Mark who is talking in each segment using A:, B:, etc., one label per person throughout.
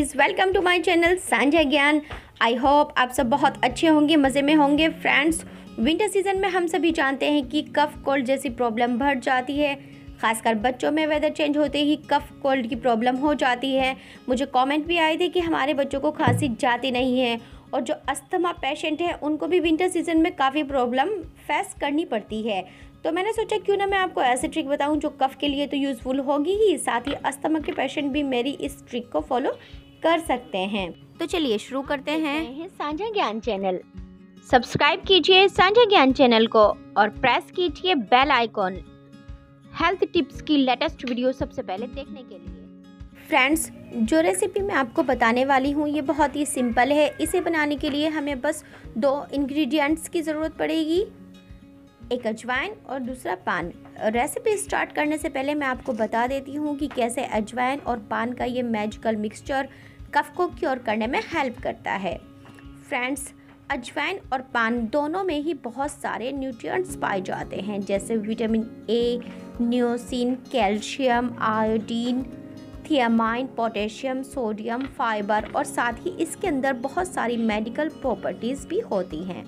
A: Guys, welcome to my channel Sanjha Gyan. I hope आप सब बहुत अच्छे होंगे, मज़े में होंगे। फ्रेंड्स, विंटर सीजन में हम सभी जानते हैं कि कफ कोल्ड जैसी प्रॉब्लम बढ़ जाती है। खासकर बच्चों में वेदर चेंज होते ही कफ कोल्ड की प्रॉब्लम हो जाती है। मुझे कमेंट भी आए थे कि हमारे बच्चों को खांसी जाती नहीं है, और जो अस्थमा पेशेंट है उनको भी विंटर सीजन में काफ़ी प्रॉब्लम फेस करनी पड़ती है। तो मैंने सोचा क्यों ना मैं आपको ऐसे ट्रिक बताऊं जो कफ के लिए तो यूज़फुल होगी ही, साथ ही अस्थमा के पेशेंट भी मेरी इस ट्रिक को फॉलो कर सकते हैं। तो चलिए शुरू करते हैं सांझा ज्ञान चैनल। सब्सक्राइब कीजिए सांझा ज्ञान चैनल को और प्रेस कीजिए बेल आइकॉन हेल्थ टिप्स की लेटेस्ट वीडियो सबसे पहले देखने के लिए। फ्रेंड्स, जो रेसिपी मैं आपको बताने वाली हूँ ये बहुत ही सिंपल है। इसे बनाने के लिए हमें बस 2 इंग्रेडिएंट्स की ज़रूरत पड़ेगी, एक अजवाइन और दूसरा पान। रेसिपी स्टार्ट करने से पहले मैं आपको बता देती हूँ कि कैसे अजवाइन और पान का ये मैजिकल मिक्सचर कफ को क्योर करने में हेल्प करता है। फ्रेंड्स, अजवाइन और पान दोनों में ही बहुत सारे न्यूट्रिएंट्स पाए जाते हैं, जैसे vitamin A, niacin, calcium, iodine, thiamine, potassium, sodium, fibre और साथ ही इसके अंदर बहुत सारी मेडिकल प्रॉपर्टीज़ भी होती हैं।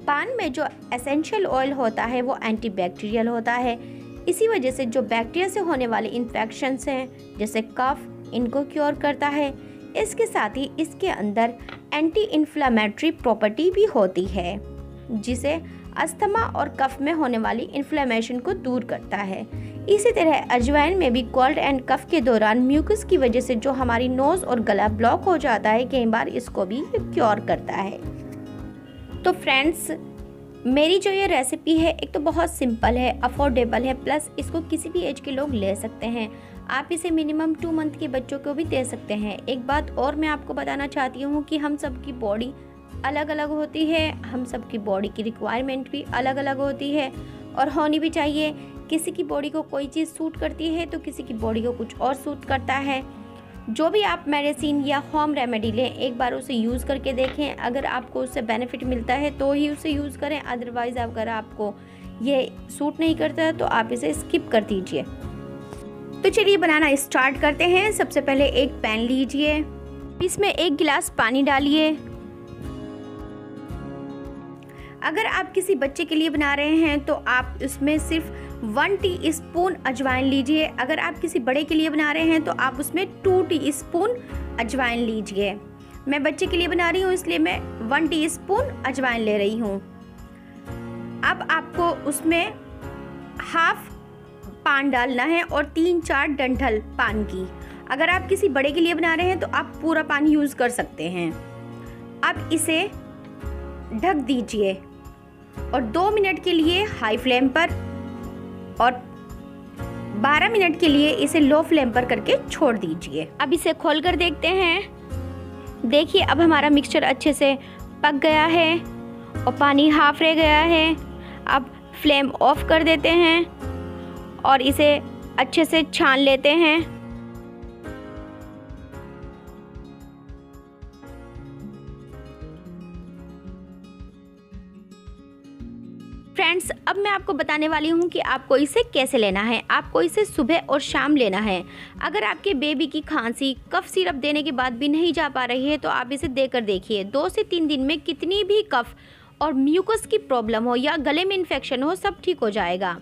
A: पान में जो एसेंशियल ऑयल होता है वो एंटीबैक्टीरियल होता है। इसी वजह से जो बैक्टीरिया से होने वाले इन्फेक्शंस हैं जैसे कफ, इनको क्योर करता है। इसके साथ ही इसके अंदर एंटी इन्फ्लेमेटरी प्रॉपर्टी भी होती है, जिसे अस्थमा और कफ में होने वाली इन्फ्लेमेशन को दूर करता है। इसी तरह अजवाइन में भी कोल्ड एंड कफ के दौरान म्यूकस की वजह से जो हमारी नोज़ और गला ब्लॉक हो जाता है, कई बार इसको भी क्योर करता है। तो फ्रेंड्स, मेरी जो ये रेसिपी है एक तो बहुत सिंपल है, अफोर्डेबल है, प्लस इसको किसी भी एज के लोग ले सकते हैं। आप इसे मिनिमम 2 मंथ के बच्चों को भी दे सकते हैं। एक बात और मैं आपको बताना चाहती हूँ कि हम सब की बॉडी अलग अलग होती है, हम सब की बॉडी की रिक्वायरमेंट भी अलग अलग होती है और होनी भी चाहिए। किसी की बॉडी को कोई चीज़ सूट करती है तो किसी की बॉडी को कुछ और सूट करता है। जो भी आप मेडिसिन या होम रेमेडी लें, एक बार उसे यूज़ करके देखें। अगर आपको उससे बेनिफिट मिलता है तो ही उसे यूज़ करें, अदरवाइज़ अगर आपको ये सूट नहीं करता तो आप इसे स्किप कर दीजिए। तो चलिए बनाना स्टार्ट करते हैं। सबसे पहले एक पैन लीजिए, इसमें 1 गिलास पानी डालिए। अगर आप किसी बच्चे के लिए बना रहे हैं तो आप उसमें सिर्फ 1 टीस्पून अजवाइन लीजिए। अगर आप किसी बड़े के लिए बना रहे हैं तो आप उसमें 2 टीस्पून अजवाइन लीजिए। मैं बच्चे के लिए बना रही हूँ इसलिए मैं 1 टीस्पून अजवाइन ले रही हूँ। अब आपको उसमें हाफ पान डालना है और 3-4 डंठल पान की। अगर आप किसी बड़े के लिए बना रहे हैं तो आप पूरा पानी यूज़ कर सकते हैं। अब इसे ढक दीजिए और 2 मिनट के लिए हाई फ्लेम पर और 12 मिनट के लिए इसे लो फ्लेम पर करके छोड़ दीजिए। अब इसे खोलकर देखते हैं। देखिए, अब हमारा मिक्सचर अच्छे से पक गया है और पानी हाफ रह गया है। अब फ्लेम ऑफ कर देते हैं और इसे अच्छे से छान लेते हैं। फ्रेंड्स, अब मैं आपको बताने वाली हूँ कि आपको इसे कैसे लेना है। आपको इसे सुबह और शाम लेना है। अगर आपके बेबी की खांसी कफ सिरप देने के बाद भी नहीं जा पा रही है तो आप इसे देकर देखिए। 2 से 3 दिन में कितनी भी कफ और म्यूकस की प्रॉब्लम हो या गले में इन्फेक्शन हो, सब ठीक हो जाएगा।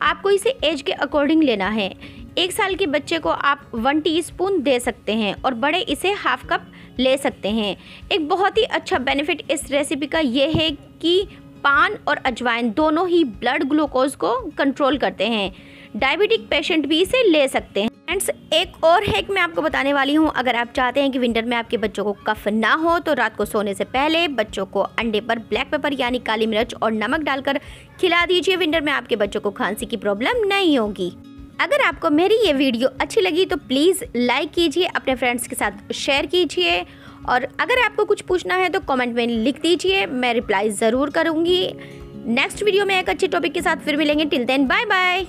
A: आपको इसे एज के अकॉर्डिंग लेना है। 1 साल के बच्चे को आप 1 टीस्पून दे सकते हैं और बड़े इसे हाफ कप ले सकते हैं। एक बहुत ही अच्छा बेनिफिट इस रेसिपी का ये है कि पान और अजवाइन दोनों ही ब्लड ग्लूकोज को कंट्रोल करते हैं। डायबिटिक पेशेंट भी इसे ले सकते हैं। फ्रेंड्स, एक और हैक मैं आपको बताने वाली हूँ। अगर आप चाहते हैं कि विंटर में आपके बच्चों को कफ ना हो तो रात को सोने से पहले बच्चों को अंडे पर ब्लैक पेपर यानी काली मिर्च और नमक डालकर खिला दीजिए। विंटर में आपके बच्चों को खांसी की प्रॉब्लम नहीं होगी। अगर आपको मेरी ये वीडियो अच्छी लगी तो प्लीज़ लाइक कीजिए, अपने फ्रेंड्स के साथ शेयर कीजिए और अगर आपको कुछ पूछना है तो कमेंट में लिख दीजिए, मैं रिप्लाई ज़रूर करूँगी। नेक्स्ट वीडियो में एक अच्छे टॉपिक के साथ फिर मिलेंगे। Till then bye bye.